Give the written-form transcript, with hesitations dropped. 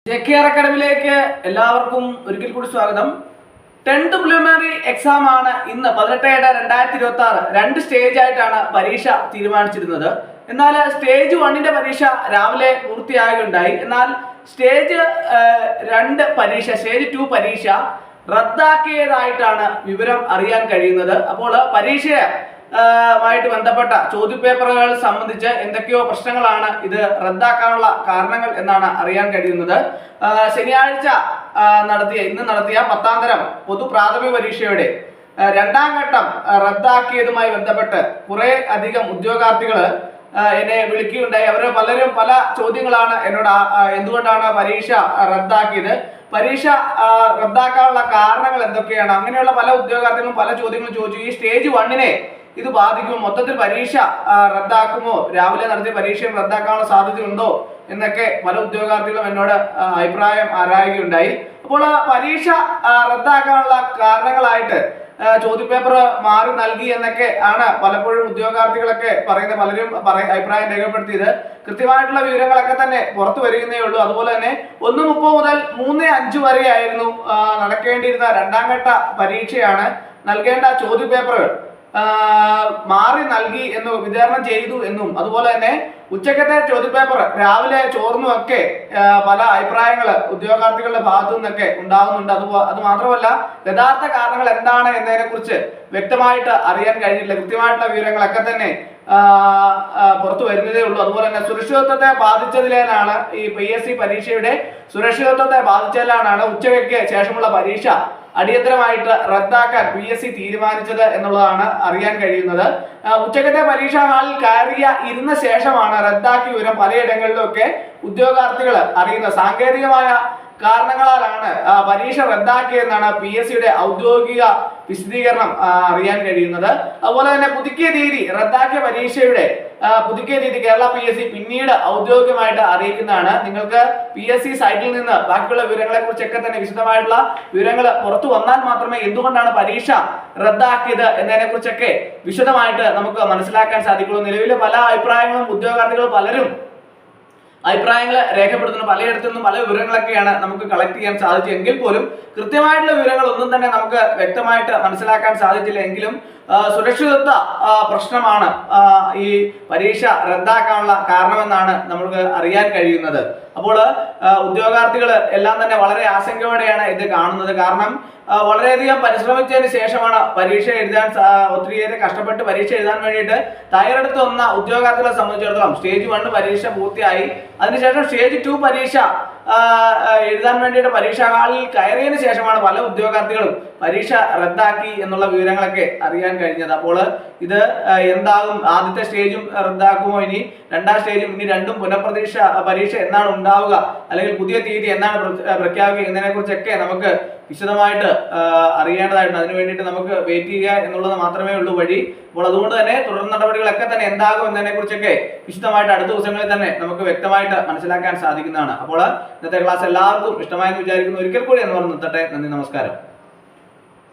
JKR അക്കാഡമിയിലേക്ക് എല്ലാവർക്കും ഒരിക്കൽ കൂടി സ്വാഗതം. 10th പ്രിലിമിനറി എക്സാം ആണ് ഇന്ന് 18/7/2026. 2 സ്റ്റേജ് ആയിട്ടാണ് പരീക്ഷ തീരുമാനിച്ചിരുന്നത്. എന്നാൽ സ്റ്റേജ് 1ന്റെ പരീക്ഷ രാവിലെ പൂർത്തിയാകുകയുണ്ടായി. എന്നാൽ സ്റ്റേജ് 2 പരീക്ഷ, സ്റ്റേജ് 2 പരീക്ഷ റദ്ദാക്കിയതായിട്ടാണ് വിവരം അറിയാൻ കഴിയുന്നത്. അപ്പോൾ പരീക്ഷയുമായിട്ട് ബന്ധപ്പെട്ട ചോദ്യപേപ്പറുകൾ സംബന്ധിച്ച് എന്തൊക്കെയോ പ്രശ്നങ്ങളാണ് ഇത് റദ്ദാക്കാനുള്ള കാരണങ്ങൾ എന്നാണ് അറിയാൻ കഴിയുന്നത്. ശനിയാഴ്ച ഇന്ന് നടത്തിയ 10ാം തരം പൊതു പ്രാഥമിക പരീക്ഷയുടെ 2ാം ഘട്ടം റദ്ദാക്കിയതുമായി ബന്ധപ്പെട്ട് കുറെ അധികം ഉദ്യോഗാർത്ഥികൾ എന്നെ വിളിക്കുകയുണ്ടായി. അവർ പലരും പല ചോദ്യങ്ങളാണ് എന്നോട്, എന്തുകൊണ്ടാണ് പരീക്ഷ റദ്ദാക്കിയത്, പരീക്ഷ റദ്ദാക്കാനുള്ള കാരണങ്ങൾ എന്തൊക്കെയാണ്, അങ്ങനെയുള്ള പല ഉദ്യോഗാർത്ഥികളും പല ചോദ്യങ്ങളും ചോദിച്ചു. ഈ സ്റ്റേജ് 1നെ ഇത് ബാധിക്കുമോ, മൊത്തത്തിൽ പരീക്ഷ റദ്ദാക്കുമോ, രാവിലെ നടത്തിയ പരീക്ഷയും റദ്ദാക്കാനുള്ള സാധ്യതയുണ്ടോ എന്നൊക്കെ പല ഉദ്യോഗാർത്ഥികളും എന്നോട് അഭിപ്രായം ആരായുകയുണ്ടായി. അപ്പോൾ പരീക്ഷ റദ്ദാക്കാനുള്ള കാരണങ്ങളായിട്ട് ചോദ്യപേപ്പർ മാറി നൽകി എന്നൊക്കെ ആണ് പലപ്പോഴും ഉദ്യോഗാർത്ഥികളൊക്കെ പറയുന്നത്. പലരും അഭിപ്രായം രേഖപ്പെടുത്തിയത്. കൃത്യമായിട്ടുള്ള വിവരങ്ങളൊക്കെ തന്നെ പുറത്തു വരികയേ ഉള്ളൂ. അതുപോലെ തന്നെ 1:30 മുതൽ 3:05 വരെയായിരുന്നു നടക്കേണ്ടിയിരുന്ന 2ാം ഘട്ട പരീക്ഷയാണ്. നൽകേണ്ട ചോദ്യപേപ്പറുകൾ മാറി നൽകി എന്ന് വിതരണം ചെയ്തു എന്നും, അതുപോലെ തന്നെ ഉച്ചക്കത്തെ ചോദ്യപേപ്പർ രാവിലെ ചോർന്നുമൊക്കെ പല അഭിപ്രായങ്ങൾ ഉദ്യോഗാർത്ഥികളുടെ ഭാഗത്തു നിന്നൊക്കെ ഉണ്ടാകുന്നുണ്ട്. അത് മാത്രമല്ല, യഥാർത്ഥ കാരണങ്ങൾ എന്താണ് എന്നതിനെ കുറിച്ച് വ്യക്തമായിട്ട് അറിയാൻ കഴിഞ്ഞിട്ടില്ല. കൃത്യമായിട്ടുള്ള വിവരങ്ങളൊക്കെ തന്നെ പുറത്തു വരുന്നതേ ഉള്ളൂ. അതുപോലെ തന്നെ സുരക്ഷിതത്വത്തെ ബാധിച്ചതിലാണ് ഈ PSC പരീക്ഷയുടെ സുരക്ഷിതത്വത്തെ ബാധിച്ചതിലാണ് ഉച്ചയ്ക്ക് ശേഷമുള്ള പരീക്ഷ അടിയന്തരമായിട്ട് റദ്ദാക്കാൻ PSC തീരുമാനിച്ചത് എന്നുള്ളതാണ് അറിയാൻ കഴിയുന്നത്. ഉച്ചക്കത്തെ പരീക്ഷാ ഹാളിൽ ഇരുന്ന ശേഷമാണ് റദ്ദാക്കിയ വിവരം പലയിടങ്ങളിലൊക്കെ ഉദ്യോഗാർത്ഥികൾ അറിയുന്നത്. സാങ്കേതികമായ കാരണങ്ങളാലാണ് പരീക്ഷ റദ്ദാക്കിയെന്നാണ് PSCയുടെ ഔദ്യോഗിക വിശദീകരണം അറിയാൻ കഴിയുന്നത്. അതുപോലെ തന്നെ പുതുക്കിയ തീയതി, റദ്ദാക്കിയ പരീക്ഷയുടെ പുതുക്കിയ തീയതി കേരള PSC പിന്നീട് ഔദ്യോഗികമായിട്ട് അറിയിക്കുന്നതാണ്. നിങ്ങൾക്ക് PSC സൈറ്റിൽ നിന്ന് ബാക്കിയുള്ള വിവരങ്ങളെ കുറിച്ചൊക്കെ തന്നെ വിശദമായിട്ടുള്ള വിവരങ്ങൾ പുറത്തു വന്നാൽ മാത്രമേ എന്തുകൊണ്ടാണ് പരീക്ഷ റദ്ദാക്കിയത് എന്നതിനെ കുറിച്ചൊക്കെ വിശദമായിട്ട് നമുക്ക് മനസ്സിലാക്കാൻ സാധിക്കുള്ളൂ. നിലവിലെ പല അഭിപ്രായങ്ങളും ഉദ്യോഗാർത്ഥികൾ പലരും അഭിപ്രായങ്ങൾ രേഖപ്പെടുത്തുന്ന പലയിടത്തു നിന്നും പല വിവരങ്ങളൊക്കെയാണ് നമുക്ക് കളക്ട് ചെയ്യാൻ സാധിച്ചത്. എങ്കിൽ പോലും കൃത്യമായിട്ടുള്ള വിവരങ്ങൾ ഒന്നും തന്നെ നമുക്ക് വ്യക്തമായിട്ട് മനസ്സിലാക്കാൻ സാധിച്ചില്ല. എങ്കിലും സുരക്ഷിതത്വ പ്രശ്നമാണ് ഈ പരീക്ഷ റദ്ദാക്കാനുള്ള കാരണമെന്നാണ് നമുക്ക് അറിയാൻ കഴിയുന്നത്. അപ്പോൾ ഉദ്യോഗാർത്ഥികൾ എല്ലാം തന്നെ വളരെ ആശങ്കയോടെയാണ് ഇത് കാണുന്നത്. കാരണം വളരെയധികം പരിശ്രമിച്ചതിന് ശേഷമാണ് പരീക്ഷ എഴുതാൻ, ഒത്തിരിയേറെ കഷ്ടപ്പെട്ട് പരീക്ഷ എഴുതാൻ വേണ്ടിയിട്ട് തയ്യാറെടുത്ത് വന്ന ഉദ്യോഗാർത്ഥികളെ സംബന്ധിച്ചിടത്തോളം സ്റ്റേജ് 1 പരീക്ഷ പൂർത്തിയായി. അതിനുശേഷം സ്റ്റേജ് 2 പരീക്ഷ എഴുതാൻ വേണ്ടിയിട്ട് പരീക്ഷാ ഹാളിൽ കയറിയതിനു ശേഷമാണ് പല ഉദ്യോഗാർത്ഥികളും പരീക്ഷ റദ്ദാക്കി എന്നുള്ള വിവരങ്ങളൊക്കെ അറിയാൻ കഴിഞ്ഞത്. അപ്പോൾ ഇത് എന്താകും, ആദ്യത്തെ സ്റ്റേജും റദ്ദാക്കുമോ, ഇനി 2ാം സ്റ്റേജും, ഇനി 2ഉം പരീക്ഷ എന്നാണ് ഉണ്ടാവുക, അല്ലെങ്കിൽ പുതിയ തീയതി എന്നാണ് പ്രഖ്യാപിക്കുക എന്നതിനെ കുറിച്ചൊക്കെ നമുക്ക് വിശദമായിട്ട് അറിയേണ്ടതായിട്ടുണ്ട്. അതിനു വേണ്ടിയിട്ട് നമുക്ക് വെയിറ്റ് ചെയ്യുക എന്നുള്ളത് മാത്രമേ ഉള്ളൂ വഴി. അപ്പോൾ അതുകൊണ്ട് തന്നെ തുടർ നടപടികളൊക്കെ തന്നെ എന്താകും എന്നതിനെ കുറിച്ചൊക്കെ വിശദമായിട്ട് അടുത്ത ദിവസങ്ങളിൽ തന്നെ നമുക്ക് വ്യക്തമായിട്ട് മനസ്സിലാക്കാൻ സാധിക്കുന്നതാണ്. അപ്പോൾ ഇന്നത്തെ ക്ലാസ് എല്ലാവർക്കും ഇഷ്ടമായെന്ന് വിചാരിക്കുന്നു. ഒരിക്കൽ കൂടി എന്ന് പറഞ്ഞു നിർത്തട്ടെ. നന്ദി, നമസ്കാരം.